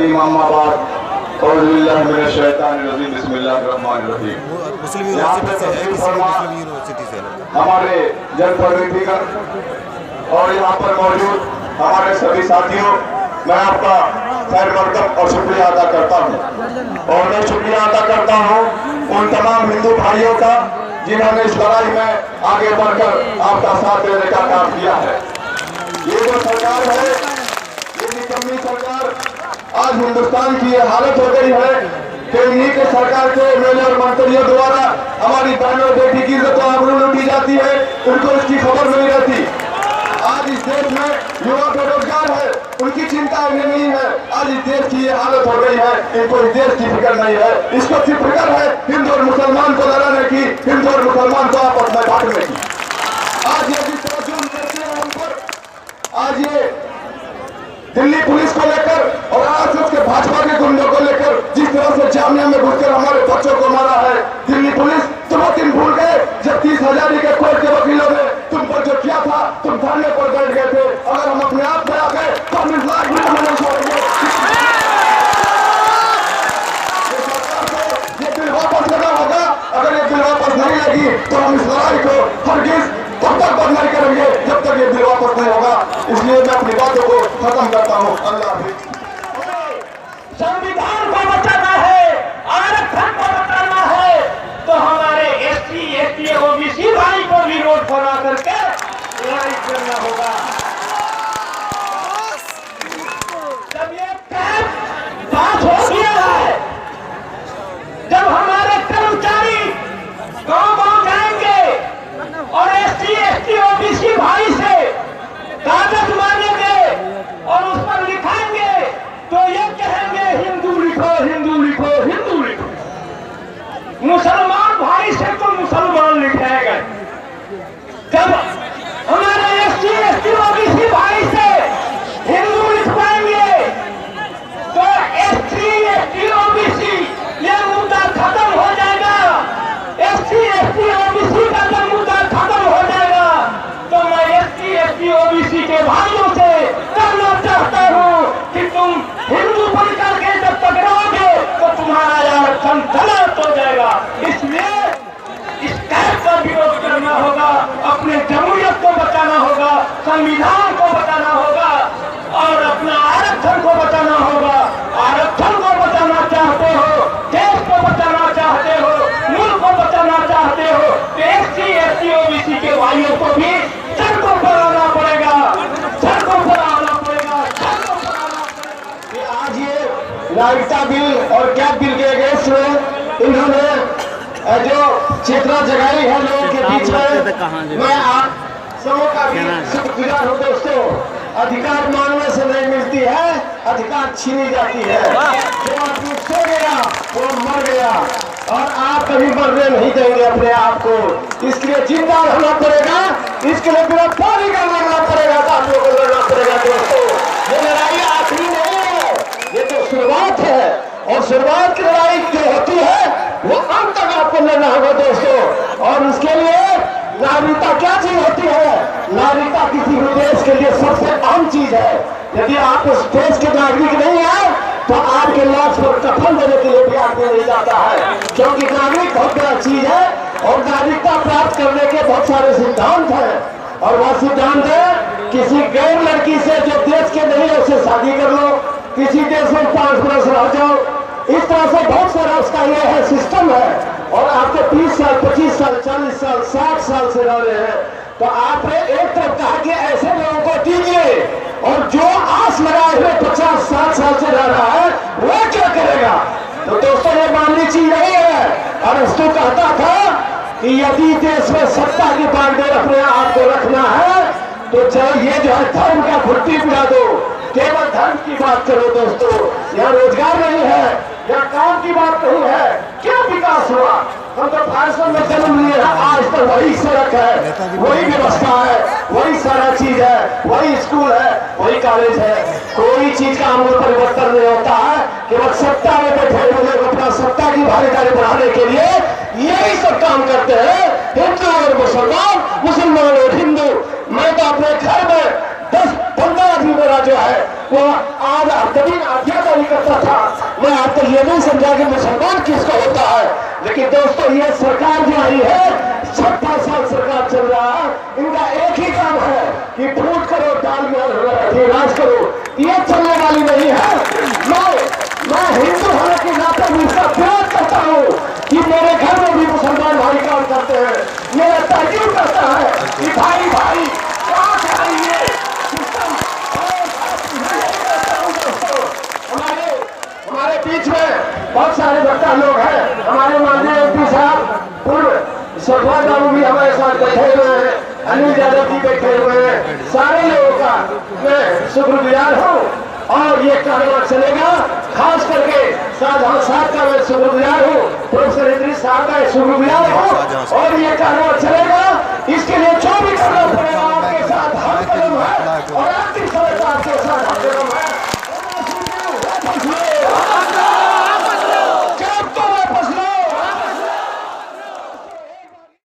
करीम अम्मा बाद बिस्मिल्लाहिर्रहमानिर्रहीम। मुस्लिम यूनिवर्सिटी से है, किसी भी मुस्लिम यूनिवर्सिटी से है। हमारे जनप्रतिनिधिगण और यहाँ पर मौजूद हमारे सभी साथियों, मैं आपका खैर मकदम और शुक्रिया अदा करता हूँ। और मैं शुक्रिया अदा करता हूँ उन तमाम हिंदू भाइयों का जिन्होंने इस लड़ाई में आगे बढ़कर आपका साथ देने का काम किया है। ये जो सरकार है, ये निकम्मी सरकार, आज हिंदुस्तान की ये हालत हो गई है कि इन्हीं के सरकार के एमएलए और मंत्रियों द्वारा हमारी बहन और बेटी की इज्जत तो आबरू लूटी जाती है, उनको इसकी खबर नहीं रहती। आज इस देश में युवा बेरोजगार है, उनकी चिंता इन्हें नहीं है। आज इस देश की ये हालत हो गई है, इनको इस देश की फिक्र नहीं है। इसको सिर्फ फिक्र है हिंदू और मुसलमान को लड़ाने की, हिंदू और मुसलमान को आपस में बांटने की। आज ये जिस तरह जुल्म करते हैं हम पर, आज ये दिल्ली पुलिस को लेकर और आरएसएस के भाजपा के गुंडों को लेकर जिस तरह से जामिया में घुसकर हमारे बच्चों को मारा है दिल्ली पुलिस, तुम वो दिन भूल गए जब 30,000 के कोर्ट के वकीलों ने तुम पर जो किया था, तुम धरने पर बैठ गए थे। अगर हम अपने आप में आ गए तो हम इस लाइफ में नहीं छोड़ेंगे। ये बिल वापस लेना होगा। अगर ये बिल वापस नहीं लगी तो हम इस लड़ाई को हरगिज तब तक बंद नहीं करेंगे जब तक ये बिल वापस नहीं होगा। इसलिए मैं अपनी बातों को खत्म करता हूँ। अल्लाह हाफिज। संविधान को बचाना है, आरक्षण को बचाना है, तो हमारे एससी, एसटी, ओबीसी भाई को भी रोड पर आकर के लड़ाई करना होगा। जब ये कैंप पास हो गया है, जब हमारे कर्मचारी गांव-गांव जाएंगे और एससी, एसटी, ओबीसी भाई से कागज मांगेंगे और उस पर लिखाएंगे तो ये कहेंगे हिंदू लिखो, हिंदू लिखो, हिंदू लिखो। मुसलमान भाई से तो मुसलमान लिखेगा। जब हमारे एससी, एसटी, ओबीसी भाई से हिंदू लिखवाएंगे तो एससी, एसटी, ओबीसी ये मुद्दा खत्म हो जाएगा। एससी, एसटी, ओबीसी का जब मुद्दा खत्म हो जाएगा तो मैं एससी, एसटी, ओबीसी के भाइयों से कहना चाहता हूँ कि तुम हिंदू बनकर के जब टकराओगे तो तुम्हारा आरक्षण गलत हो जाएगा। इसलिए इस कैंप का विरोध करना होगा, अपने जमहूरियत को बचाना होगा, संविधान को बचाना होगा और अपना आरक्षण को बचाना होगा। आरक्षण को बचाना चाहते हो, देश को बचाना चाहते हो, मुल्क को बचाना चाहते हो तो एससी, एसटी, ओबीसी के भाइयों को भी सड़कों पर आना पड़ेगा, सड़कों पर आना पड़ेगा, सड़कों पर आना पड़ेगा। आज ये नागरिकता बिल और कैब बिल के अगेंस्ट में इन्होंने जो चित्रा जगाई है लोगों के बीच में, मैं आप सबों का भी शुक्रगुजार हूँ। दोस्तों, अधिकार मांगने से नहीं मिलती है, अधिकार छीनी जाती है। जो आदमी सो गया वो मर गया और आप कभी मरने नहीं देंगे अपने आप को। इसलिए जिंदा रहना पड़ेगा, इसके लिए गिरफ्तारी का लड़ना पड़ेगा, साथियों को लड़ना पड़ेगा। दोस्तों, ये लड़ाई आखिरी नहीं है, ये तो शुरुआत है और शुरुआत की लड़ाई जो होती है वो अंत तक आपको लड़ना होगा। दोस्तों, और उसके लिए नागरिकता क्या चीज होती है? नागरिकता किसी भी देश के लिए सबसे अहम चीज है। यदि आप उस देश के नागरिक नहीं है तो आपके लाश पर कफन देने के लिए भी आदमी नहीं जाता है, क्योंकि नागरिक बहुत बड़ा चीज है और नागरिकता प्राप्त करने के बहुत सारे सिद्धांत हैं। और वह सिद्धांत है किसी गैर लड़की से जो देश के नहीं है उससे शादी कर लो, किसी देश में 5 वर्ष रह जाओ, इस तरह से बहुत सारा उसका ये है सिस्टम है। और आपको 30 साल, 25 साल, 40 साल, 60 साल से रह रहे हैं तो आपने एक तरफ कहा कि ऐसे लोगों को दीजिए और जो आस लगाए हुए 50-60 साल से रह रहा है वो क्या करेगा? तो दोस्तों, ये माननी चीज नहीं है। अरस्तु कहता था कि यदि देश में सत्ता की बागडोर अपने आप को रखना है तो चाहे ये जो है धर्म का घुट्टी पिला दो, केवल धर्म की बात करो। दोस्तों, यहाँ रोजगार नहीं है, यहाँ काम की बात नहीं है, क्या विकास हुआ? हम तो भारत में जन्म लिए हैं, आज तक वही सड़क है, वही व्यवस्था है, वही सारा चीज है, वही स्कूल है, वही कॉलेज है। कोई चीज का आमूल परिवर्तन नहीं होता है। केवल सत्ता में बैठे लोग अपना सत्ता की भागीदारी बढ़ाने के लिए यही सब काम करते हैं, हिंदू और मुसलमान, मुसलमान और हिंदू। मैं तो अपने घर में 10-15 आदमी मेरा जो है वो आज कभी आज्ञाकारी करता ये नहीं समझा कि मुसलमान किसको होता है। लेकिन दोस्तों ये सरकार जो आई है 70 साल सरकार चल रहा है, इनका एक ही काम है कि फूट करो डाल में राज करो, ये चलने वाली नहीं है। मैं हिंदू होने के नाते भी इसका विरोध करता हूँ कि मेरे घर में भी मुसलमान भाई काम करते हैं। मेरा ताकीद करता है कि भाई भाई कहाँ से आई ये सिस्टम। हमारे बीच में बहुत सारे वक्ता लोग हैं। हमारे माननीय एमपी साहब पूर्व सरदार बाबू भी हमारे साथ बैठे हुए हैं, अनिल यादव जी बैठे हुए हैं। सारे लोगों का मैं शुक्रगुजार हूँ और ये कारोबार चलेगा। खास करके शाहजहां साहब का मैं शुक्रगुजार हूँ, प्रोफेसर इदरीस साहब का शुक्रगुजार हूँ और ये कारोबार चलेगा। इसके लिए जो भी करना